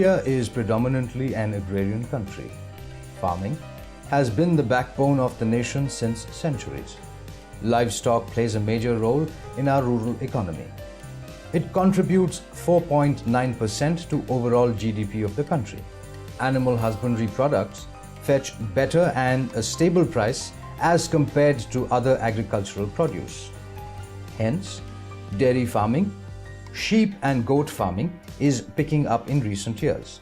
India is predominantly an agrarian country. Farming has been the backbone of the nation since centuries. Livestock plays a major role in our rural economy. It contributes 4.9% to overall GDP of the country. Animal husbandry products fetch better and a stable price as compared to other agricultural produce. Hence, dairy farming, sheep and goat farming is picking up in recent years.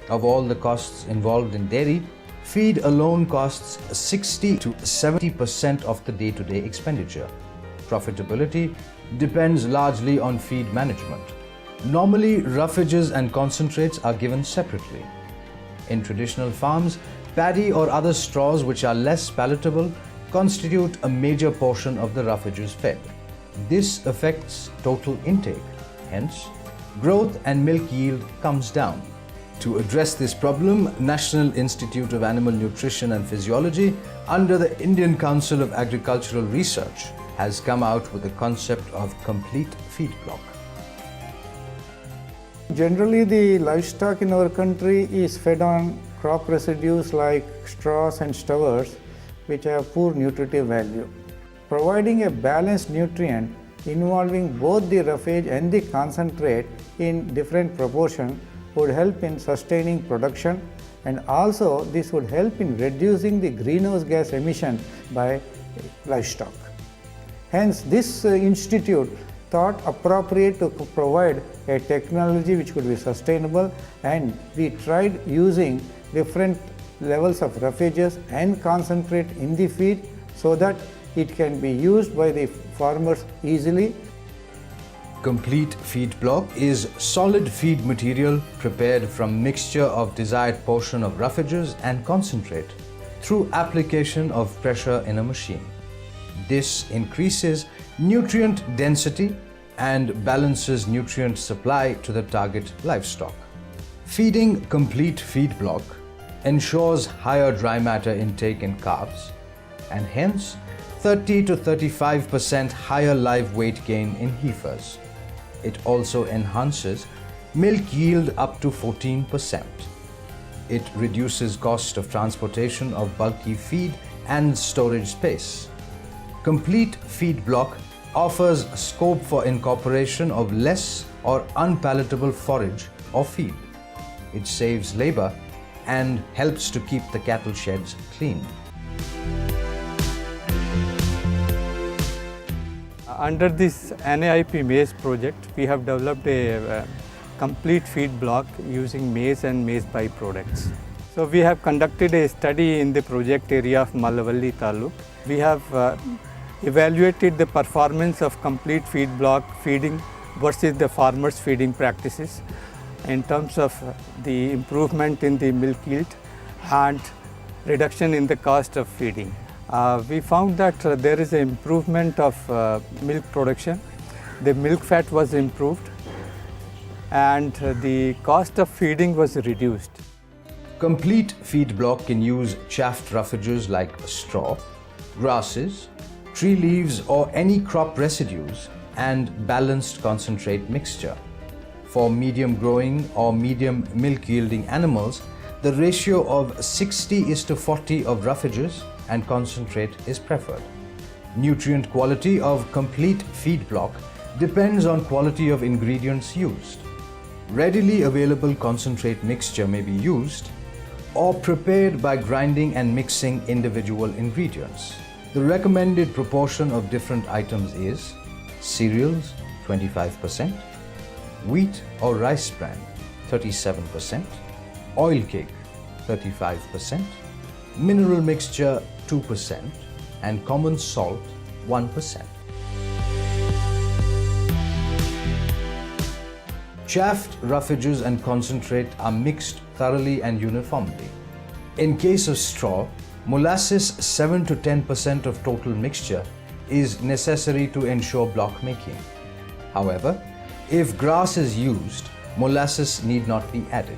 Of all the costs involved in dairy, feed alone costs 60 to 70% of the day-to-day expenditure. Profitability depends largely on feed management. Normally, roughages and concentrates are given separately. In traditional farms, paddy or other straws which are less palatable constitute a major portion of the roughages fed. This affects total intake. Hence, growth and milk yield comes down. To address this problem, National Institute of Animal Nutrition and Physiology, under the Indian Council of Agricultural Research, has come out with the concept of complete feed block. Generally, the livestock in our country is fed on crop residues like straws and stowers, which have poor nutritive value. Providing a balanced nutrient involving both the roughage and the concentrate in different proportion would help in sustaining production, and also this would help in reducing the greenhouse gas emission by livestock. Hence, this institute thought appropriate to provide a technology which could be sustainable, and we tried using different levels of roughages and concentrate in the feed so that it can be used by the farmers easily. Complete feed block is solid feed material prepared from mixture of desired portion of roughages and concentrate through application of pressure in a machine. This increases nutrient density and balances nutrient supply to the target livestock. Feeding complete feed block ensures higher dry matter intake in calves and hence 30 to 35% higher live weight gain in heifers. It also enhances milk yield up to 14%. It reduces cost of transportation of bulky feed and storage space. Complete feed block offers scope for incorporation of less or unpalatable forage or feed. It saves labor and helps to keep the cattle sheds clean. Under this NIANP maize project, we have developed a complete feed block using maize and maize byproducts. So we have conducted a study in the project area of Mallavalli Taluk. We have evaluated the performance of complete feed block feeding versus the farmers' feeding practices in terms of the improvement in the milk yield and reduction in the cost of feeding. We found that there is an improvement of milk production. The milk fat was improved and the cost of feeding was reduced. Complete feed block can use chaffed roughages like straw, grasses, tree leaves or any crop residues and balanced concentrate mixture. For medium growing or medium milk yielding animals, the ratio of 60:40 of roughages and concentrate is preferred. Nutrient quality of complete feed block depends on quality of ingredients used. Readily available concentrate mixture may be used or prepared by grinding and mixing individual ingredients. The recommended proportion of different items is cereals 25%, wheat or rice bran 37%, oil cake 35%, mineral mixture 2% and common salt 1%. Chaffed roughages and concentrate are mixed thoroughly and uniformly. In case of straw, molasses 7 to 10% of total mixture is necessary to ensure block making. However, if grass is used, molasses need not be added.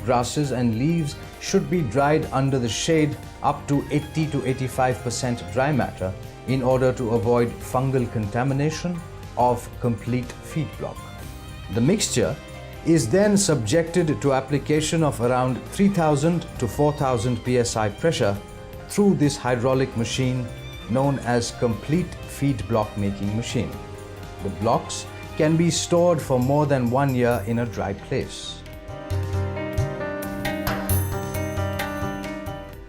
Grasses and leaves should be dried under the shade up to 80 to 85% dry matter in order to avoid fungal contamination of complete feed block. The mixture is then subjected to application of around 3000 to 4000 psi pressure through this hydraulic machine known as complete feed block making machine. The blocks can be stored for more than 1 year in a dry place.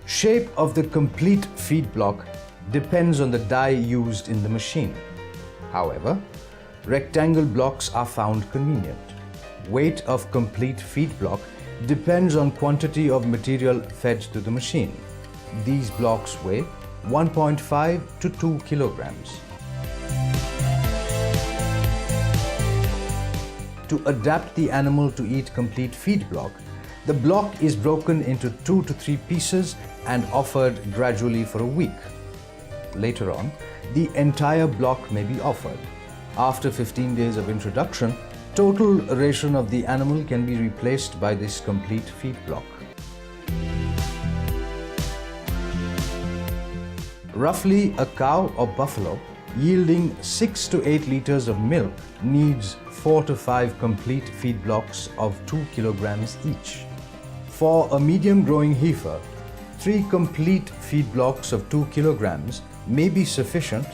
Shape of the complete feed block depends on the die used in the machine. However, rectangle blocks are found convenient. Weight of complete feed block depends on quantity of material fed to the machine. These blocks weigh 1.5 to 2 kilograms. To adapt the animal to eat complete feed block, the block is broken into 2 to 3 pieces and offered gradually for a week. Later on, the entire block may be offered. After 15 days of introduction, total ration of the animal can be replaced by this complete feed block. Roughly a cow or buffalo yielding 6 to 8 liters of milk needs 4 to 5 complete feed blocks of 2 kilograms each. For a medium growing heifer, 3 complete feed blocks of 2 kilograms may be sufficient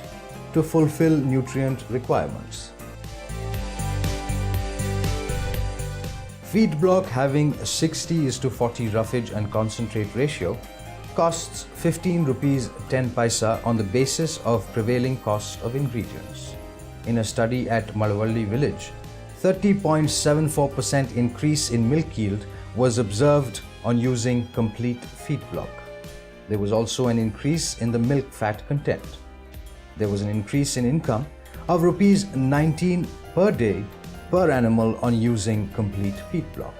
to fulfill nutrient requirements. Feed block having a 60:40 roughage and concentrate ratio costs 15 rupees 10 paisa on the basis of prevailing cost of ingredients. In a study at Malavalli village, 30.74% increase in milk yield was observed on using complete feed block. There was also an increase in the milk fat content. There was an increase in income of rupees 19 per day per animal on using complete feed block.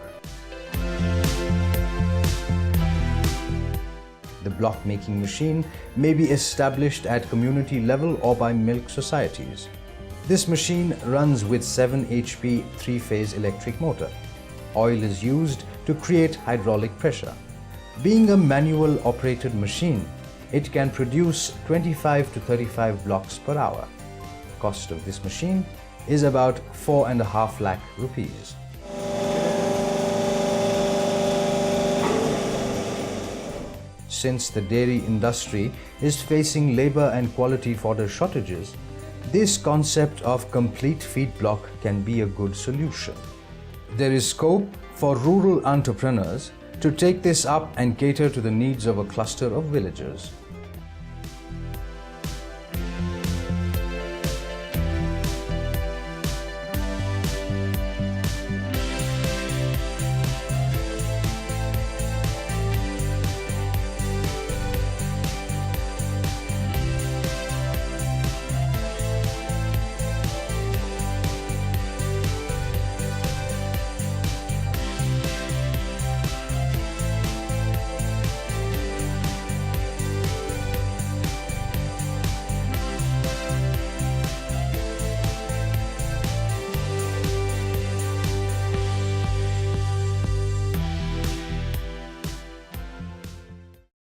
The block making machine may be established at community level or by milk societies. This machine runs with 7 HP 3-phase electric motor. Oil is used to create hydraulic pressure. Being a manual operated machine, it can produce 25 to 35 blocks per hour. Cost of this machine is about 4.5 lakh rupees. Since the dairy industry is facing labor and quality fodder shortages, this concept of complete feed block can be a good solution. There is scope for rural entrepreneurs to take this up and cater to the needs of a cluster of villagers.